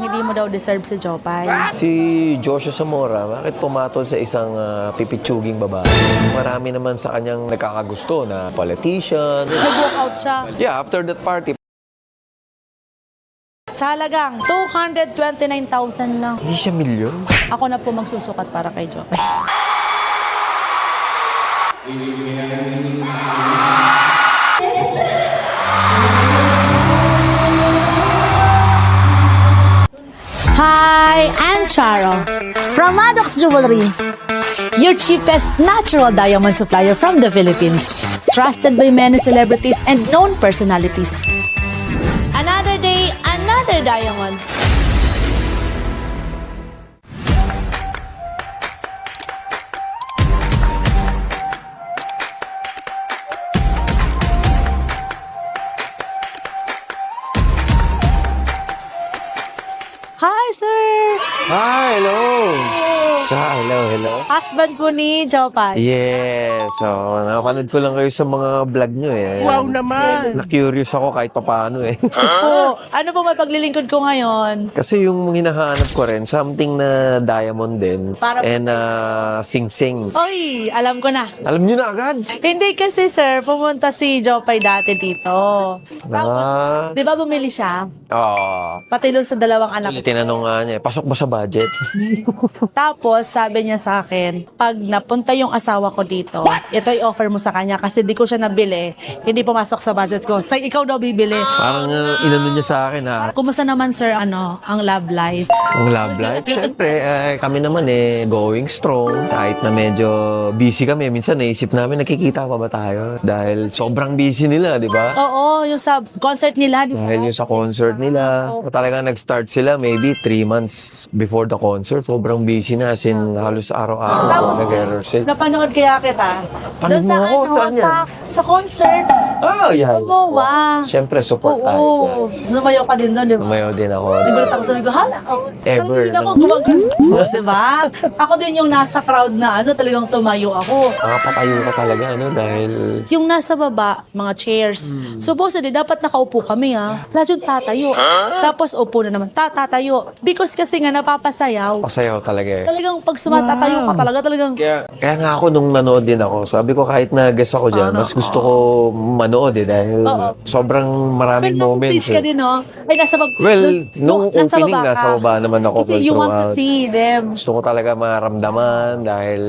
hindi mo daw deserve si Jopay. Si Joshua Zamora, bakit pumatol sa isang pipitsuging babae? Marami naman sa kanyang nagkakagusto na politician. Nag-walk out siya. Yeah, after that party, Sa halagang 229,000 lang. hindi siya milyon. Ako na po magsusukat para kay Jopay. Hi, I'm Charo from Maddox Jewelry, your cheapest natural diamond supplier from the Philippines, trusted by many celebrities and known personalities. Another day, another diamond. Hi, sir! Ah, hello! Hello. Husband po ni Jopay. Yes. So, napanood ko lang kayo sa mga vlog nyo eh. Wow naman! Na-curious ako kahit papaano eh. Po, ano po may paglilingkod ko ngayon? Kasi yung hinahanap ko rin, something na diamond din. Para and sing-sing. Oy, alam ko na. Alam nyo na agad. Hindi kasi sir, pumunta si Jopay dati dito. Tapos, Ah. di ba bumili siya? Oo. Pati doon sa dalawang anak. Tinanong nga niya, pasok ba sa budget? Tapos, sabi niya sa akin, pag napunta yung asawa ko dito, ito i-offer mo sa kanya kasi di ko siya nabili, hindi pumasok sa budget ko. Say, ikaw daw bibili. Parang inano niya sa akin ha. Kumusta naman sir, ang love life? Ang love life, syempre, kami naman going strong. Kahit na medyo busy kami, minsan naisip namin, nakikita pa ba tayo? Dahil sobrang busy nila, di ba? Oo, yung sa concert nila. Di ba? Dahil yung sa concert nila, talagang nag-start sila maybe 3 months before the concert. Sobrang busy na, as in halos araw-araw Tapos, nag-rehearsal. napanood kaya kita. Doon sa, mo ako? Saan yan? sa concert. Oh, yan. Gumawa. Siyempre, support tayo. Oo. Sumayaw ka din doon, di ba? Tumayo din ako. Nagulat ako, sabi ko, hala, Ever. Talagang ako gumagano. Diba? Ako din yung nasa crowd na talagang tumayo ako. Nakapatayo ka talaga, dahil... Yung nasa baba, mga chairs. Supposedly, dapat nakaupo kami Lahat yung tatayo. Tapos upo na naman, tatayo. Because kasi nga napapasayaw. Pasayaw talaga eh. Talagang pag sumatatayo ka talagang... Kaya nga ako nung nanood din ako, sabi ko kahit na guest ako dyan, mas gusto ko manood dahil sobrang maraming Pero moments ka din, no? Ay, nasa baba. Well, nung nasa opening, baba ka. nasa baba naman ako Kasi you want to throughout. see them. Gusto ko talaga maramdaman dahil,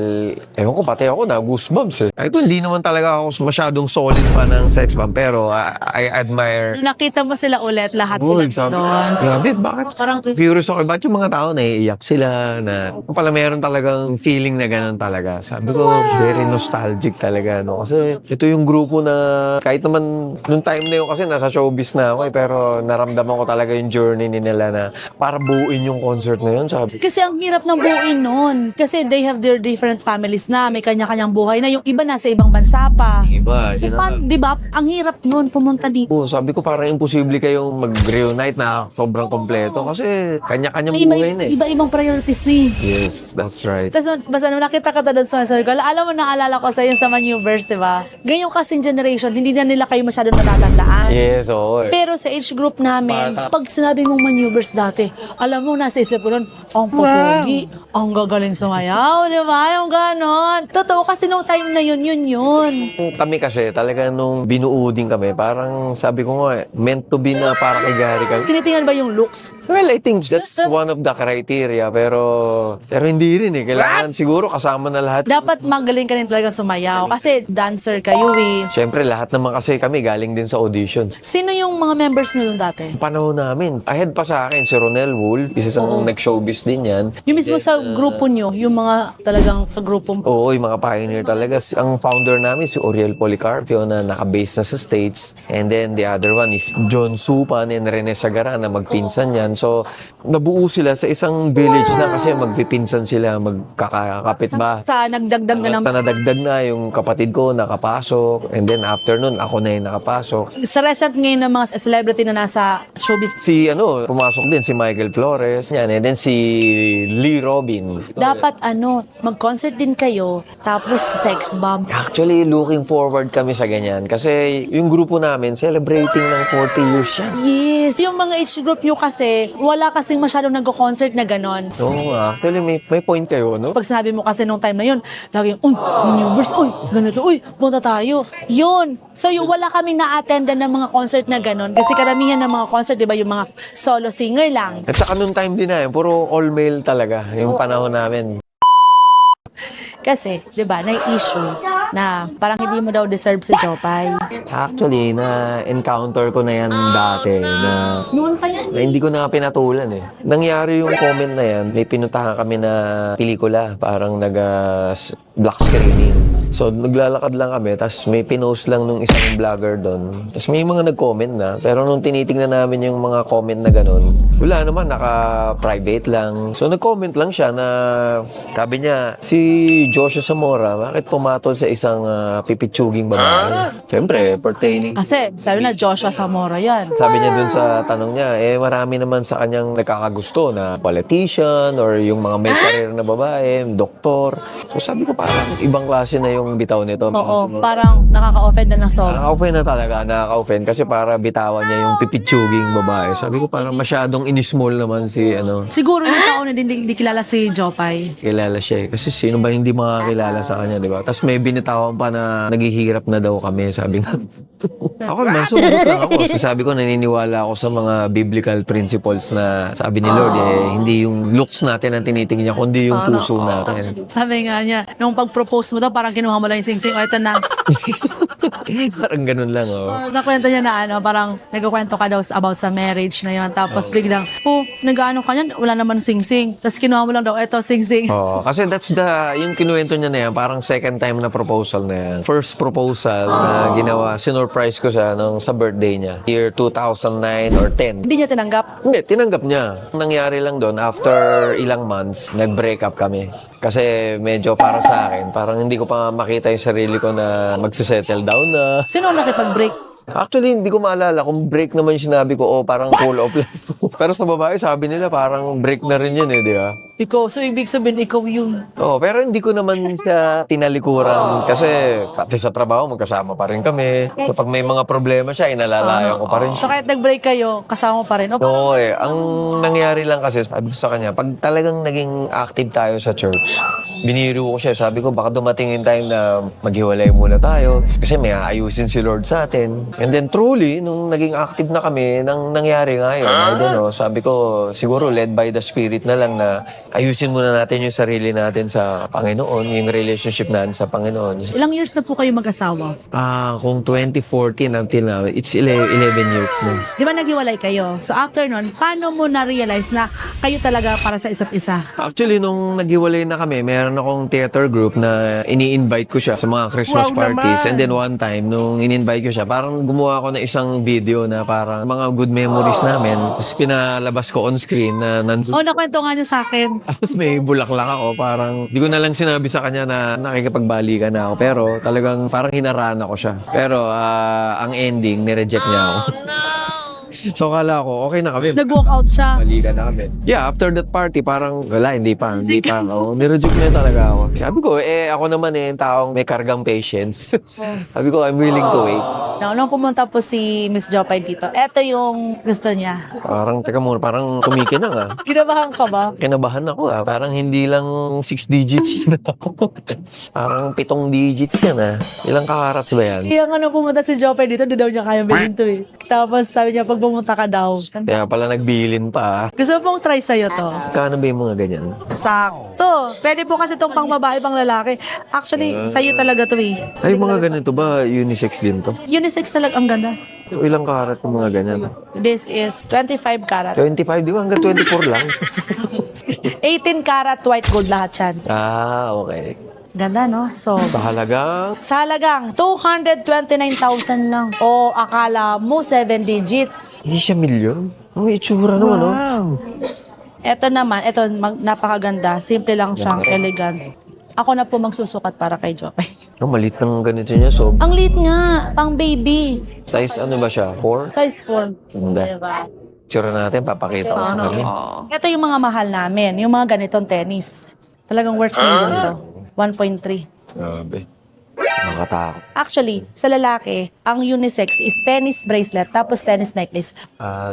ewan ko, pati ako na goosebumps eh. Ito, hindi naman talaga ako masyadong solid pa ng sex bomb, pero I admire. Nung nakita mo sila ulit, lahat Uy, sila sabi, doon. grabe, bakit? Parang Curious ako, ba't yung mga tao naiiyak sila na kung pala meron talagang feeling na gano'n talaga. Sabi ko, very nostalgic talaga, no? Kasi ito yung grupo na kahit naman nung time na yun kasi nasa showbiz na ako pero naramdaman ko talaga yung journey nila na para buuin yung concert na yun, sabi. Kasi ang hirap ng buuin nun. Kasi they have their different families na, may kanya-kanyang buhay na. Yung iba nasa ibang bansa pa. Iba, Kasi di ba, ang hirap nun pumunta dito. sabi ko parang imposible kayong mag-reunite na sobrang kompleto kasi kanya-kanyang buhay na eh. Iba-ibang priorities na Yes, that's right. Tapos, basta nung nakita ka doon sa sabi ko, alam mo, naalala ko sa yung sa Maneuverse, di ba? Ganyan kasing generation, hindi na nila kayo masyadong natatandaan. Yes, oo eh. Pero sa age group namin, pag sinabi mong Maneuvers dati, alam mo, nasa isip ko nun, ang popogi, ang gagaling sumayaw, di ba? Yung ganon. Totoo, kasi nung time na yun. Kami kasi talaga nung binuo din kami, parang sabi ko nga, meant to be na para kay Gary kami. Tinitingnan ba yung looks? Well, I think that's one of the criteria, pero hindi rin eh. Kailangan siguro kasama na lahat. Dapat magaling ka rin talaga sumayaw. Kasi dancer kayo eh. Siyempre, lahat naman kasi kami galing din sa auditions. Sino yung mga members nyo dati? Panahon namin, ahead pa sa akin, si Ronel Wool, isa sa nag-showbiz din yan. Yung mismo sa grupo nyo, yung mga talagang sa grupo mo. Oo, yung mga pioneer talaga. Ang founder namin si Oriel Policarpio na naka-base na sa States. And then the other one is John Supan and Rene Sagaran na magpinsan yan. So, nabuo sila sa isang village na kasi magpipinsan minsan sila magkakapit ba. Sa nagdagdag na ng... Sa nadagdag na yung kapatid ko nakapasok. And then after nun, ako na yung nakapasok. Sa recent ngayon ng mga celebrity na nasa showbiz, Pumasok din si Michael Flores. Yan, and then si Lee Robin. dapat mag-concert din kayo, tapos sex bomb. Actually, looking forward kami sa ganyan. Kasi yung grupo namin, celebrating ng 40 years yan. Yes! Yung mga age group nyo kasi, wala kasing masyadong nag-concert na ganon. Oo nga. Actually, may point kayo, no? Pag sinabi mo kasi nung time na yun, laging, uy, universe, uy, ganito, uy, punta tayo. Yun. So, yung wala kaming na-attendan ng mga concert na ganon. Kasi karamihan ng mga concert, di ba, yung mga solo singer lang. At saka nung time din na yun, puro all-male talaga yung panahon namin. Kasi, di ba, na-issue na parang hindi mo daw deserve si Jopay. Actually, na-encounter ko na yan dati na Noon pa yan. hindi ko na pinatulan eh. Nangyari yung comment na yan, may pinuntahan kami na pelikula, parang black screening. So, naglalakad lang kami, tapos may pinost lang nung isang vlogger doon. Tapos may mga nag-comment na, pero nung tinitingnan namin yung mga comment na ganun, wala naman, naka-private lang. So, nag-comment lang siya na, sabi niya, si Joshua Zamora, bakit pumatol sa isang pipitsuging babae? Siyempre, pertaining. Kasi, sabi na, Joshua Zamora yan. Sabi niya dun sa tanong niya, marami naman sa kanyang nakakagusto na politician or yung mga may career na babae, doktor. So sabi ko parang ibang klase na yung bitaw nito. Oo, parang nakaka-offend na ng song. Nakaka-offend na talaga, nakaka-offend kasi para bitawan niya yung pipitsuging babae. Sabi ko parang masyadong inismall naman si Siguro yung tao na hindi kilala si Jopay. kilala siya eh. Kasi sino ba hindi makakilala sa kanya, di ba? Tapos may binitawan pa na naghihirap na daw kami, sabi nga. Ako naman, sumunod lang ako. Sabi ko, naniniwala ako sa mga biblical principles na sabi ni Lord, hindi yung looks natin ang tinitingin niya, kundi yung puso natin. Sabi nga niya, nung pag-propose mo daw, parang kinuha mo lang yung sing-sing. O, ito na. Parang ganun lang, oh. Sa kwento niya na parang nagkukwento ka daw about sa marriage na yon. Tapos biglang, nag-ano ka niyan, wala naman sing-sing. Tapos kinuha mo lang daw, eto, sing-sing. Oh, kasi yung kinuwento niya na yan, parang second time na proposal na yan. First proposal na ginawa, sinurprise ko siya sa birthday niya. Year 2009 or 10. Hindi niya tinanggap. Hindi, tinanggap niya. Nangyari lang doon, after ilang months, nag-break up kami. Kasi medyo para sa akin, parang hindi ko pa makita yung sarili ko na magsisettle down na. Sino ang nakipag-break? Actually, hindi ko maalala kung break naman yung sinabi ko o parang cool off life. Pero sa babae, sabi nila parang break na rin yun di ba? Ikaw, so ibig sabihin, ikaw yung... Oo, pero hindi ko naman siya tinalikuran kasi pati sa trabaho, magkasama pa rin kami. Kapag may mga problema siya, inalalayan ko pa rin So siya. kahit nag-break kayo, kasama pa rin. O, Oo ang nangyari lang kasi, sabi ko sa kanya, pag talagang naging active tayo sa church, biniro ko siya, sabi ko baka dumating yung time na maghiwalay muna tayo kasi may aayusin si Lord sa atin. And then truly, nung naging active na kami, nangyari nga yun. I don't know, sabi ko, siguro led by the Spirit na lang na ayusin muna natin yung sarili natin sa Panginoon, yung relationship natin sa Panginoon. ilang years na po kayo mag-asawa? Kung 2014 until now, it's 11 years na. Di ba naghiwalay kayo? So after nun, paano mo na-realize na kayo talaga para sa isa't isa? Actually, nung naghiwalay na kami, meron akong theater group na ini-invite ko siya sa mga Christmas parties. And then one time, nung in-invite ko siya, parang gumawa ako ng isang video na parang mga good memories namin. Tapos pinalabas ko on screen na Nakwento nga niya sa akin. Tapos may bulaklak ako, parang di ko na lang sinabi sa kanya na nakikipagbalikan na ako. Pero talagang parang hinaraan ako siya. Pero ang ending, nireject niya ako. So kala ko, okay na kami. Nag-walk out siya. Balikan na kami. Yeah, after that party, parang wala, hindi pa. Nireject niya talaga ako. Sabi ko, ako naman taong may kargang patience. Sabi ko, I'm willing to wait. Nung pumunta po si Miss Jopay dito, eto yung gusto niya. Parang, teka muna, parang kumikinang Kinabahan ka ba? Kinabahan ako Parang hindi lang 6 digits yan Parang 7 digits yan Ilang carats ba yan? Kaya nga nung pumunta si Jopay dito, di daw niya kaya bilhin to eh. Tapos sabi niya, pag pumunta ka daw. Kaya pala nagbilin pa Gusto mo pong try sa'yo to? Kano ba yung mga ganyan? Sakto. Pwede po kasi itong pang babae, pang lalaki. Actually, sa'yo talaga to eh. Ay, mga ganito ba? Unisex din to? Unisex talaga, ang ganda. So, ilang carats yung mga ganyan? This is 25 karat. 25, di ba? Hanggang 24 lang. 18 karat white gold lahat yan. Okay. Ganda, no? So, Sa halagang? sa halagang 229,000 lang. O akala mo 7 digits. Hindi siya milyon. Ang itsura naman, Ito naman, ito napakaganda. Simple lang siyang Ganda rin. elegant. Ako na po magsusukat para kay Jopay. Oh, malit ng ganito niya. So, Ang liit nga, pang baby. size ano ba siya? 4? Size 4. Ganda. Diba? Tsura natin, papakita ko sa kanya. Ito yung mga mahal namin, yung mga ganitong tennis. Talagang worth million to. 1.3. Grabe. Nakatakot. Actually, sa lalaki, ang unisex is tennis bracelet tapos tennis necklace.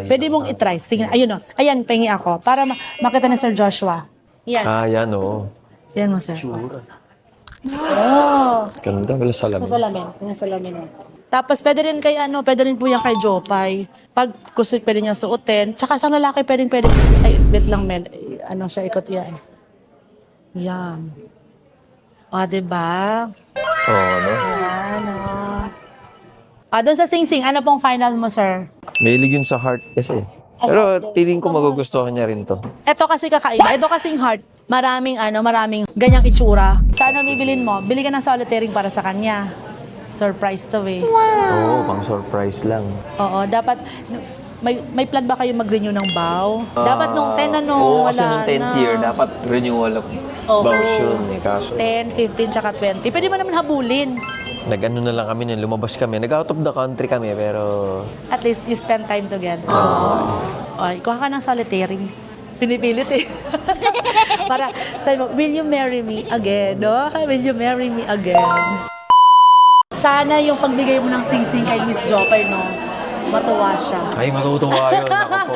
Pwede mong itry. Sige, ayun o. Ayan, pengi ako. Para makita ni Sir Joshua. Yan. Yan o. Yan mo, sir. Oh. Ganda, wala salamin. Nasalamin mo. Tapos pwede rin pwede rin po yan kay Jopay. Pag gusto pwede niya suotin. Tsaka sa lalaki pwede. Ay, wait lang, Mel. Ano siya, ikot yan. Yan. O, diba? Oo, no? Yan, doon sa Sing Sing, ano pong final mo, sir? Mahilig yun sa heart kasi. Pero feeling ko magugustuhan niya rin to. Ito kasi kakaiba. Ito kasing heart. Maraming ganyang itsura. Saan ang bibilin mo? Bili ka ng solitairing para sa kanya. Surprise to eh. Oo, pang surprise lang. Oo, dapat may plan ba kayo mag-renew ng vow? Dapat nung 10 Oo, kasi wala nung 10th na. year, dapat renewal of Oo. vows yun eh. Kaso, 10, 15, tsaka 20. Pwede mo naman habulin. nag-ano na lang kami nun, lumabas kami. Nag-out of the country kami, pero... At least you spend time together. Ay, kuha ka ng solitary. Pinipilit eh. Para, sabi mo, will you marry me again? No? Will you marry me again? Sana yung pagbigay mo ng sing-sing kay Miss Jopay, no? Matuwa siya. Ay, matutuwa yun. Ako po.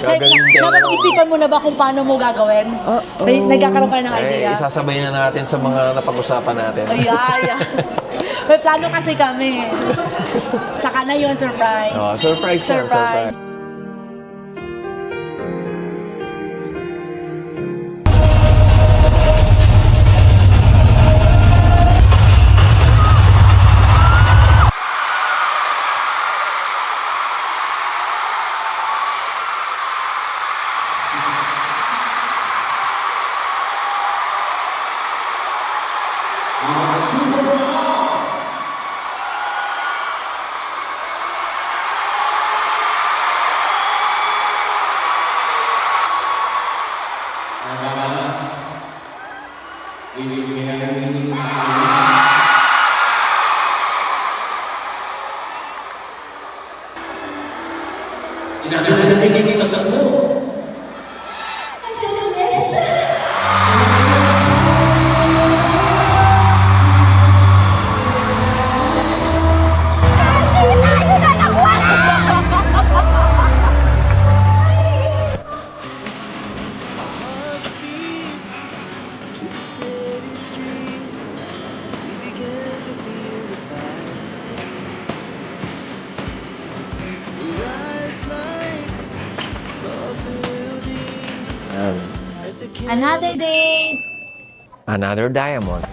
Gagaling din. Napag-isipan mo na ba kung paano mo gagawin? Nagkakaroon ka ng idea? Isasabay na natin sa mga napag-usapan natin. Ay. May plano kasi kami. Saka na yun, surprise. Oh, surprise yan, surprise. Hearts beat to the city streets. We began to feel the fire. We rise like tall buildings as the Another day. Another diamond.